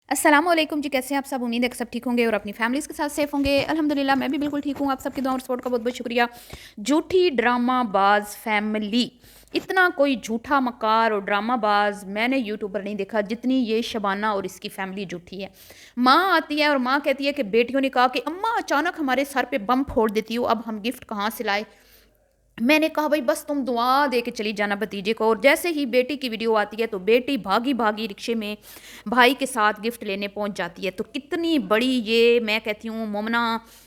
अस्सलाम वालेकुम जी, कैसे हैं आप सब? उम्मीद है कि सब ठीक होंगे और अपनी फैमिलीज़ के साथ सेफ होंगे। अल्हम्दुलिल्लाह मैं भी बिल्कुल ठीक हूँ। आप सबकी दुआ और सपोर्ट का बहुत बहुत शुक्रिया। झूठी ड्रामाबाज फैमिली, इतना कोई झूठा मक्कार और ड्रामाबाज मैंने यूट्यूब पर नहीं देखा जितनी ये शबाना और इसकी फैमिली झूठी है। माँ आती है और माँ कहती है कि बेटियों ने कहा कि अम्मा अचानक हमारे सर पे बम फोड़ देती हो, अब हम गिफ्ट कहाँ से लाए। मैंने कहा भाई बस तुम दुआ दे के चली जाना भतीजे को। और जैसे ही बेटी की वीडियो आती है तो बेटी भागी भागी रिक्शे में भाई के साथ गिफ्ट लेने पहुंच जाती है। तो कितनी बड़ी ये मैं कहती हूँ मोमना,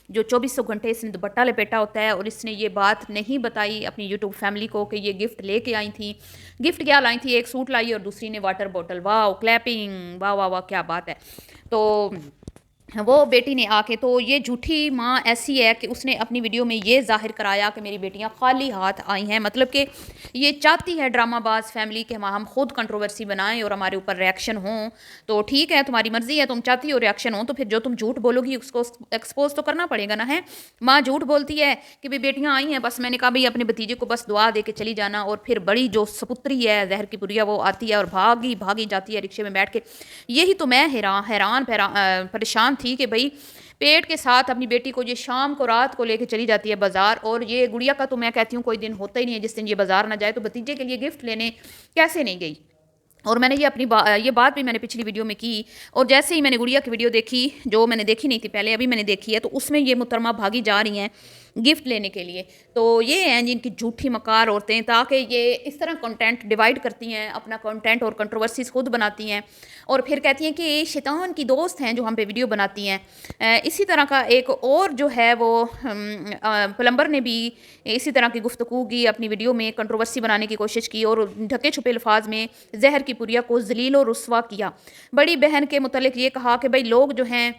जो 2400 घंटे इसने दुपट्टा लपेटा होता है और इसने ये बात नहीं बताई अपनी यूट्यूब फैमिली को कि ये गिफ्ट लेके आई थी। गिफ्ट क्या लाई थी? एक सूट लाई और दूसरी ने वाटर बॉटल। वाह क्लैपिंग, वाह वाह वाह, क्या बात है। तो वो बेटी ने आके, तो ये झूठी माँ ऐसी है कि उसने अपनी वीडियो में ये जाहिर कराया कि मेरी बेटियां खाली हाथ आई हैं। मतलब कि ये चाहती है ड्रामाबाज फैमिली कि हम खुद कंट्रोवर्सी बनाएं और हमारे ऊपर रिएक्शन हों। तो ठीक है, तुम्हारी मर्जी है, तुम चाहती हो रिएक्शन हो, तो फिर जो तुम झूठ बोलोगी उसको एक्सपोज तो करना पड़ेगा ना। है माँ झूठ बोलती है कि भाई बेटियां आई हैं, बस मैंने कहा भाई अपने भतीजे को बस दुआ दे के चली जाना। और फिर बड़ी जो सपुत्री है जहर की पुरिया, वो आती है और भागी भागी जाती है रिक्शे में बैठ के। यही तो मैं हैरान हैरान परेशान थी कि भाई पेट के साथ अपनी बेटी को ये शाम को रात को लेके चली जाती है बाजार। और ये गुड़िया का तो मैं कहती हूँ कोई दिन होता ही नहीं है जिस दिन ये बाजार ना जाए। तो भतीजे के लिए गिफ्ट लेने कैसे नहीं गई? और मैंने ये ये बात भी मैंने पिछली वीडियो में की। और जैसे ही मैंने गुड़िया की वीडियो देखी, जो मैंने देखी नहीं थी पहले, अभी मैंने देखी है, तो उसमें ये मुहतरमा भागी जा रही हैं गिफ्ट लेने के लिए। तो ये हैं जिनकी झूठी मकार औरतें, ताकि ये इस तरह कंटेंट डिवाइड करती हैं, अपना कंटेंट और कंट्रोवर्सीज खुद बनाती हैं और फिर कहती हैं कि शैतान की दोस्त हैं जो हम पे वीडियो बनाती हैं। इसी तरह का एक और जो है वो प्लम्बर ने भी इसी तरह की गुफ्तगू की, अपनी वीडियो में कंट्रोवर्सी बनाने की कोशिश की और ढके छुपे अल्फाज में जहर की पुरिया को जलील और रुस्वा किया। बड़ी बहन के मुतल्लिक ये कहा कि भाई लोग जो हैं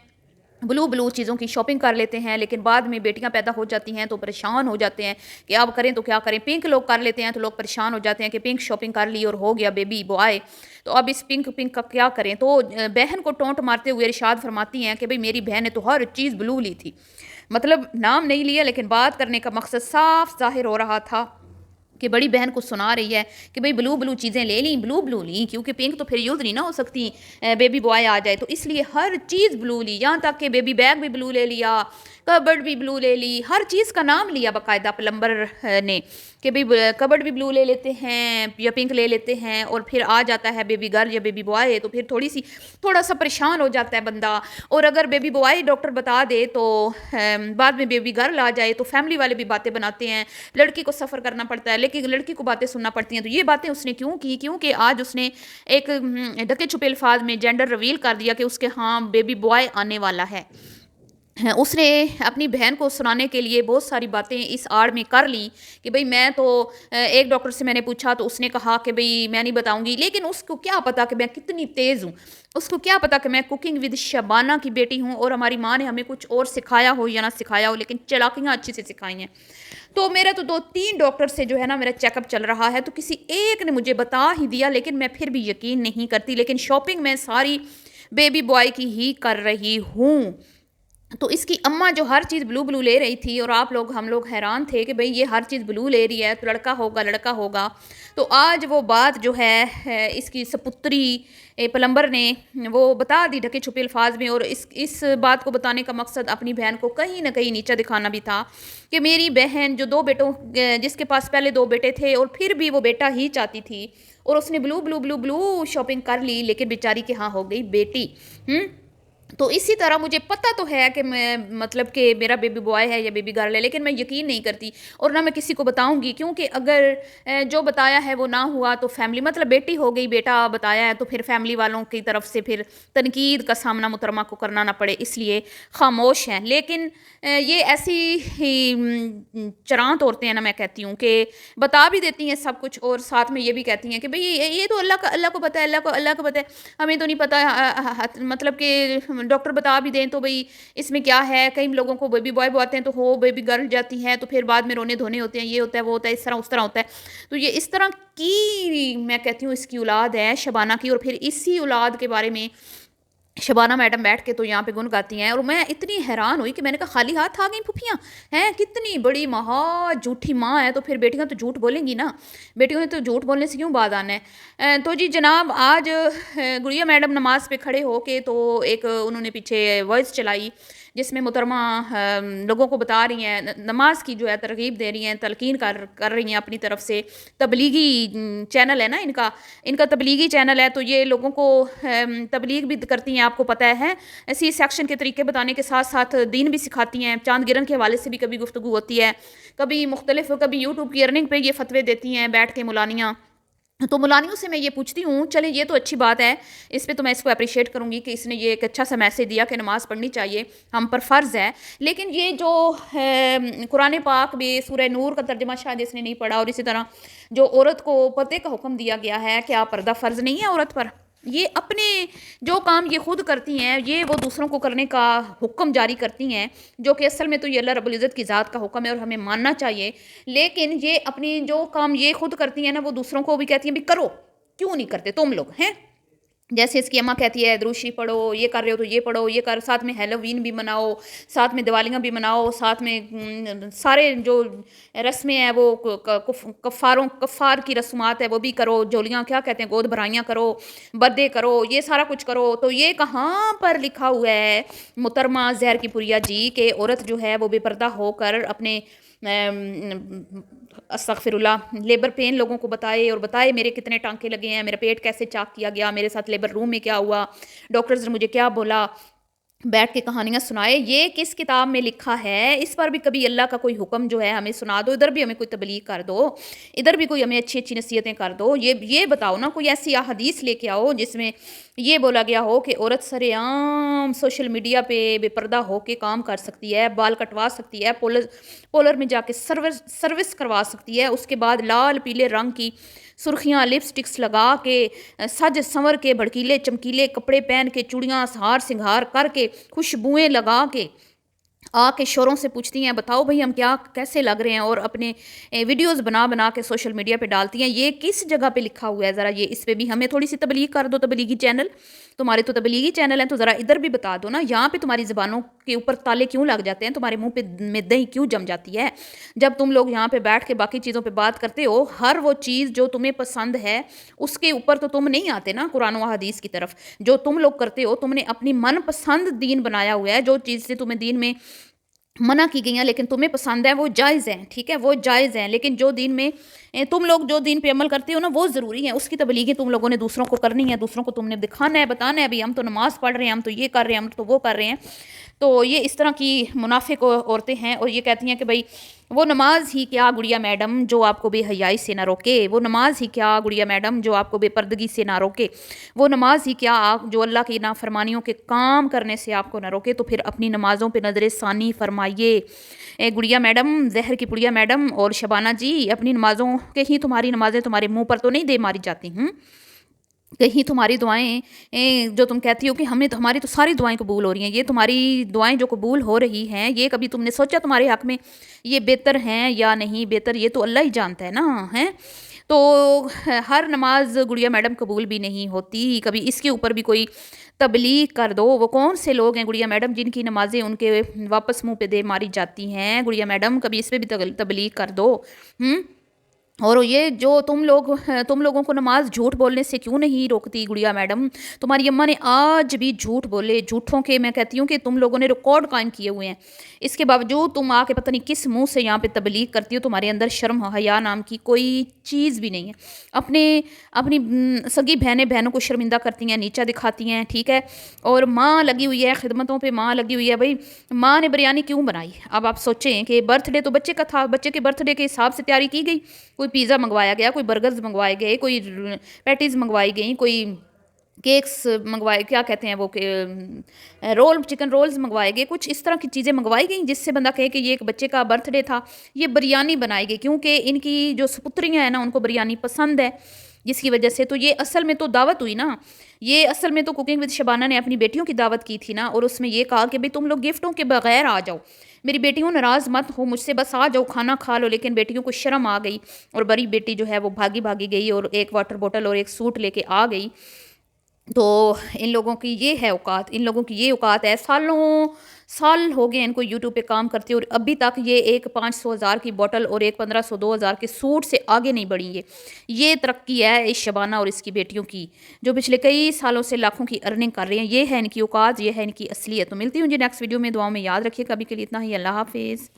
ब्लू ब्लू चीज़ों की शॉपिंग कर लेते हैं, लेकिन बाद में बेटियां पैदा हो जाती हैं तो परेशान हो जाते हैं कि अब करें तो क्या करें। पिंक लोग कर लेते हैं तो लोग परेशान हो जाते हैं कि पिंक शॉपिंग कर ली और हो गया बेबी बॉय, तो अब इस पिंक पिंक का क्या करें। तो बहन को टोंट मारते हुए इरशाद फरमाती हैं कि भाई मेरी बहन ने तो हर चीज़ ब्लू ली थी। मतलब नाम नहीं लिया, लेकिन बात करने का मकसद साफ जाहिर हो रहा था कि बड़ी बहन को सुना रही है कि भाई ब्लू ब्लू चीज़ें ले ली, ब्लू ब्लू ली, क्योंकि पिंक तो फिर यूज़ नहीं ना हो सकती, बेबी बॉय आ जाए, तो इसलिए हर चीज़ ब्लू ली। यहाँ तक कि बेबी बैग भी ब्लू ले लिया, कबर्ड भी ब्लू ले ली, हर चीज़ का नाम लिया बाकायदा प्लम्बर ने कि भाई कबर्ड भी ब्लू ले लेते हैं या पिंक ले लेते हैं। और फिर आ जाता है बेबी गर्ल या बेबी बॉय, तो फिर थोड़ा सा परेशान हो जाता है बंदा। और अगर बेबी बॉय डॉक्टर बता दे तो बाद में बेबी गर्ल आ जाए तो फैमिली वाले भी बातें बनाते हैं, लड़की को सफ़र करना पड़ता है, लेकिन लड़की को बातें सुनना पड़ती हैं। तो ये बातें उसने क्यों की? क्योंकि आज उसने एक ढके छुपे अल्फाज में जेंडर रिवील कर दिया कि उसके हाँ बेबी बॉय आने वाला है। उसने अपनी बहन को सुनाने के लिए बहुत सारी बातें इस आड़ में कर ली कि भाई मैं तो एक डॉक्टर से मैंने पूछा तो उसने कहा कि भाई मैं नहीं बताऊंगी। लेकिन उसको क्या पता कि मैं कितनी तेज़ हूँ, उसको क्या पता कि मैं कुकिंग विद शबाना की बेटी हूँ और हमारी माँ ने हमें कुछ और सिखाया हो या ना सिखाया हो, लेकिन चालाकियाँ अच्छी से सिखाई हैं। तो मेरा तो 2-3 डॉक्टर से जो है ना मेरा चेकअप चल रहा है, तो किसी एक ने मुझे बता ही दिया, लेकिन मैं फिर भी यकीन नहीं करती। लेकिन शॉपिंग मैं सारी बेबी बॉय की ही कर रही हूँ। तो इसकी अम्मा जो हर चीज़ ब्लू ब्लू ले रही थी और आप लोग हम लोग हैरान थे कि भाई ये हर चीज़ ब्लू ले रही है तो लड़का होगा लड़का होगा। तो आज वो बात जो है इसकी सपुत्री प्लम्बर ने वो बता दी ढके छुपे अल्फाज में। और इस बात को बताने का मकसद अपनी बहन को कहीं ना कहीं नीचा दिखाना भी था कि मेरी बहन जो दो बेटों जिसके पास पहले 2 बेटे थे और फिर भी वो बेटा ही चाहती थी और उसने blue blue blue blue shopping कर ली, लेकिन बेचारी के यहाँ हो गई बेटी। तो इसी तरह मुझे पता तो है कि मैं मतलब कि मेरा बेबी बॉय है या बेबी गर्ल है, लेकिन मैं यकीन नहीं करती और ना मैं किसी को बताऊंगी, क्योंकि अगर जो बताया है वो ना हुआ तो फैमिली मतलब बेटी हो गई, बेटा बताया है तो फिर फैमिली वालों की तरफ से फिर तनकीद का सामना मुहतरमा को करना ना पड़े, इसलिए खामोश हैं। लेकिन ये ऐसी ही चरांत औरतें हैं ना, मैं कहती हूँ कि बता भी देती हैं सब कुछ और साथ में ये भी कहती हैं कि भाई ये तो अल्लाह को पता है, अल्लाह को पता है, हमें तो नहीं पता। मतलब कि डॉक्टर बता भी दें तो भाई इसमें क्या है। कई लोगों को बेबी बॉय बोलते हैं तो हो बेबी गर्ल जाती हैं तो फिर बाद में रोने धोने होते हैं, ये होता है वो होता है, इस तरह उस तरह होता है। तो ये इस तरह की मैं कहती हूँ इसकी औलाद है शबाना की। और फिर इसी औलाद के बारे में शबाना मैडम बैठ के तो यहाँ पे गुन गाती हैं, और मैं इतनी हैरान हुई कि मैंने कहा खाली हाथ आ गई फुफियाँ हैं, कितनी बड़ी महा झूठी माँ है, तो फिर बेटियाँ तो झूठ बोलेंगी ना, बेटियों ने तो झूठ बोलने से क्यों बात आना है। तो जी जनाब आज गुड़िया मैडम नमाज पे खड़े होके तो एक उन्होंने पीछे वॉइस चलाई जिसमें मुहतरमा लोगों को बता रही हैं, नमाज की जो है तरगीब दे रही हैं, तलकीन कर रही हैं अपनी तरफ से। तबलीगी चैनल है ना इनका, इनका तबलीगी चैनल है, तो ये लोगों को तबलीग भी करती हैं, आपको पता है। ऐसी सेक्शन के तरीके बताने के साथ साथ दीन भी सिखाती हैं, चांद गिरन के हवाले से भी कभी गुफ्तगू होती है, कभी मुख्तलिफ, कभी यूट्यूब की अर्निंग पे ये फतवे देती हैं बैठ के मुलानियाँ। तो मुलानियों से मैं ये पूछती हूँ, चले ये तो अच्छी बात है, इस पे तो मैं इसको अप्रिशिएट करूँगी कि इसने ये एक अच्छा सा मैसेज दिया कि नमाज़ पढ़नी चाहिए, हम पर फ़र्ज़ है। लेकिन ये जो कुरान पाक में सूरह नूर का तर्जुमा शायद इसने नहीं पढ़ा, और इसी तरह जो औरत को पर्दे का हुक्म दिया गया है, क्या पर्दा फ़र्ज़ नहीं है औरत पर? ये अपने जो काम ये खुद करती हैं, ये वो दूसरों को करने का हुक्म जारी करती हैं, जो कि असल में तो ये अल्लाह रब्बुल इज़्ज़त की ज़ात का हुक्म है और हमें मानना चाहिए। लेकिन ये अपनी जो काम ये खुद करती हैं ना, वो दूसरों को भी कहती हैं भी करो, क्यों नहीं करते तुम लोग हैं। जैसे इसकी अम्मा कहती है दरूद शरीफ पढ़ो, ये कर रहे हो तो ये पढ़ो, ये कर, साथ में हैलोवीन भी मनाओ, साथ में दिवालियाँ भी मनाओ, साथ में सारे जो रस्में हैं वो कफ़ार की रस्मात है वो भी करो, जोलियाँ क्या कहते हैं, गोद भराइयाँ करो, बर्दे करो, ये सारा कुछ करो। तो ये कहाँ पर लिखा हुआ है मुहतरमा ज़हर की पुरिया जी के औरत जो है वो बेपर्दा होकर अपने अस्तगफिरुल्लाह लेबर पेन लोगों को बताए मेरे कितने टांके लगे हैं, मेरा पेट कैसे चाक किया गया, मेरे साथ लेबर रूम में क्या हुआ, डॉक्टर्स ने मुझे क्या बोला, बैठ के कहानियाँ सुनाए। ये किस किताब में लिखा है? इस पर भी कभी अल्लाह का कोई हुक्म जो है हमें सुना दो, इधर भी हमें कोई तबलीग कर दो, इधर भी कोई हमें अच्छी अच्छी नसीहतें कर दो। ये बताओ ना, कोई ऐसी हदीस लेके आओ जिसमें ये बोला गया हो कि औरत सरेआम सोशल मीडिया पे बेपर्दा हो के काम कर सकती है, बाल कटवा सकती है, पोलर में जाके सर्विस करवा सकती है, उसके बाद लाल पीले रंग की सुर्खियाँ लिपस्टिक्स लगा के सज संवर के भड़कीले चमकीले कपड़े पहन के चूड़ियाँ हार सिंगार करके खुशबुएं लगा के आके शोरों से पूछती हैं बताओ भाई हम क्या कैसे लग रहे हैं, और अपने वीडियोस बना बना के सोशल मीडिया पे डालती हैं। ये किस जगह पे लिखा हुआ है? ज़रा ये इस पे भी हमें थोड़ी सी तबलीग कर दो, तबलीगी चैनल, तुम्हारे तो तबलीगी चैनल हैं, तो ज़रा इधर भी बता दो ना। यहाँ पे तुम्हारी ज़बानों के ऊपर ताले क्यों लग जाते हैं, तुम्हारे मुंह पे में दही क्यों जम जाती है जब तुम लोग यहाँ पे बैठ के बाकी चीज़ों पर बात करते हो? हर वो चीज़ जो तुम्हें पसंद है उसके ऊपर तो तुम नहीं आते ना कुरान व हदीस की तरफ। जो तुम लोग करते हो, तुमने अपनी मनपसंद दीन बनाया हुआ है, जो चीज़ से तुम्हें दीन में मना की गई हैं लेकिन तुम्हें पसंद है वो जायज़ है, ठीक है, वो जायज़ है। लेकिन जो दीन में तुम लोग जो दीन पे अमल करते हो ना वो ज़रूरी है, उसकी तबलीगी तुम लोगों ने दूसरों को करनी है, दूसरों को तुमने दिखाना है, बताना है, अभी हम तो नमाज़ पढ़ रहे हैं, हम तो ये कर रहे हैं, हम तो वो कर रहे हैं। तो ये इस तरह की मुनाफिक औरतें हैं, और ये कहती हैं कि भाई वो नमाज ही क्या गुड़िया मैडम जो आपको बेहयाई से ना रोके, वो नमाज ही क्या गुड़िया मैडम जो आपको बेपर्दगी से ना रोके, वो नमाज ही क्या आप जो अल्लाह की नाफरमानियों के काम करने से आपको ना रोके। तो फिर अपनी नमाज़ों पे नज़र सानी फरमाइए गुड़िया मैडम, जहर की पुड़िया मैडम और शबाना जी, अपनी नमाज़ों के ही तुम्हारी नमाज़ें तुम्हारे मुँह पर तो नहीं दे मारी जाती। कहीं तुम्हारी दुआएं जो तुम कहती हो कि हमें तो हमारी तो सारी दुआएं कबूल हो रही हैं, ये तुम्हारी दुआएं जो कबूल हो रही हैं ये कभी तुमने सोचा तुम्हारे हक़ में ये बेहतर हैं या नहीं बेहतर? ये तो अल्लाह ही जानता है ना, हैं। तो हर नमाज गुड़िया मैडम कबूल भी नहीं होती, कभी इसके ऊपर भी कोई तबलीग कर दो। वो कौन से लोग हैं गुड़िया मैडम जिनकी नमाजें उनके वापस मुंह पे दे मारी जाती हैं? गुड़िया मैडम कभी इस पर भी तबलीग कर दो। और ये जो तुम लोगों को नमाज झूठ बोलने से क्यों नहीं रोकती गुड़िया मैडम? तुम्हारी अम्मा ने आज भी झूठ बोले, झूठों के मैं कहती हूँ कि तुम लोगों ने रिकॉर्ड कायम किए हुए हैं, इसके बावजूद तुम आके पता नहीं किस मुंह से यहाँ पे तबलीग करती हो। तुम्हारे अंदर शर्म हया नाम की कोई चीज़ भी नहीं है। अपनी सगी बहनों को शर्मिंदा करती हैं, नीचा दिखाती हैं, ठीक है। और माँ लगी हुई है खिदमतों पे, माँ लगी हुई है। भाई माँ ने बिरयानी क्यों बनाई? अब आप सोचें कि बर्थडे तो बच्चे का था, बच्चे के बर्थडे के हिसाब से तैयारी की गई, कोई पिज़्ज़ा मंगवाया गया, कोई बर्गर्स मंगवाए गए, कोई पैटीज़ मंगवाई गई, कोई केक्स मंगवाए, क्या कहते हैं वो रोल, चिकन रोल्स मंगवाए गए, कुछ इस तरह की चीज़ें मंगवाई गई जिससे बंदा कहे कि ये एक बच्चे का बर्थडे था। ये बिरयानी बनाई गई क्योंकि इनकी जो सपुत्रियाँ हैं ना उनको बिरयानी पसंद है, जिसकी वजह से। तो ये असल में तो दावत हुई ना, ये असल में तो कुकिंग विद शबाना ने अपनी बेटियों की दावत की थी ना, और उसमें ये कहा कि भाई तुम लोग गिफ्टों के बगैर आ जाओ, मेरी बेटियों नाराज़ मत हो मुझसे, बस आ जाओ खाना खा लो। लेकिन बेटियों को शर्म आ गई और बड़ी बेटी जो है वो भागी भागी गई और एक वाटर बोतल और एक सूट लेके आ गई। تو ان لوگوں کی یہ ہے اوقات، ان لوگوں کی یہ اوقات ہے، سالوں سال ہو گئے ان کو یوٹیوب پہ کام کرتے، اور ابھی تک یہ ایک 500,000 کی بوٹل اور ایک 1500 2000 کے سوٹ سے آگے نہیں بڑھی یہ ترقی ہے اس شبانہ اور اس کی بیٹیوں کی، جو پچھلے کئی سالوں سے لاکھوں کی ارننگ کر رہے ہیں۔ یہ ہے ان کی اوقات، یہ ہے ان کی اصلیت۔ تو ملتی ہوں جی نیکسٹ ویڈیو میں، دعاؤں میں یاد رکھیے، کبھی کے لیے اتنا ہی، اللہ حافظ۔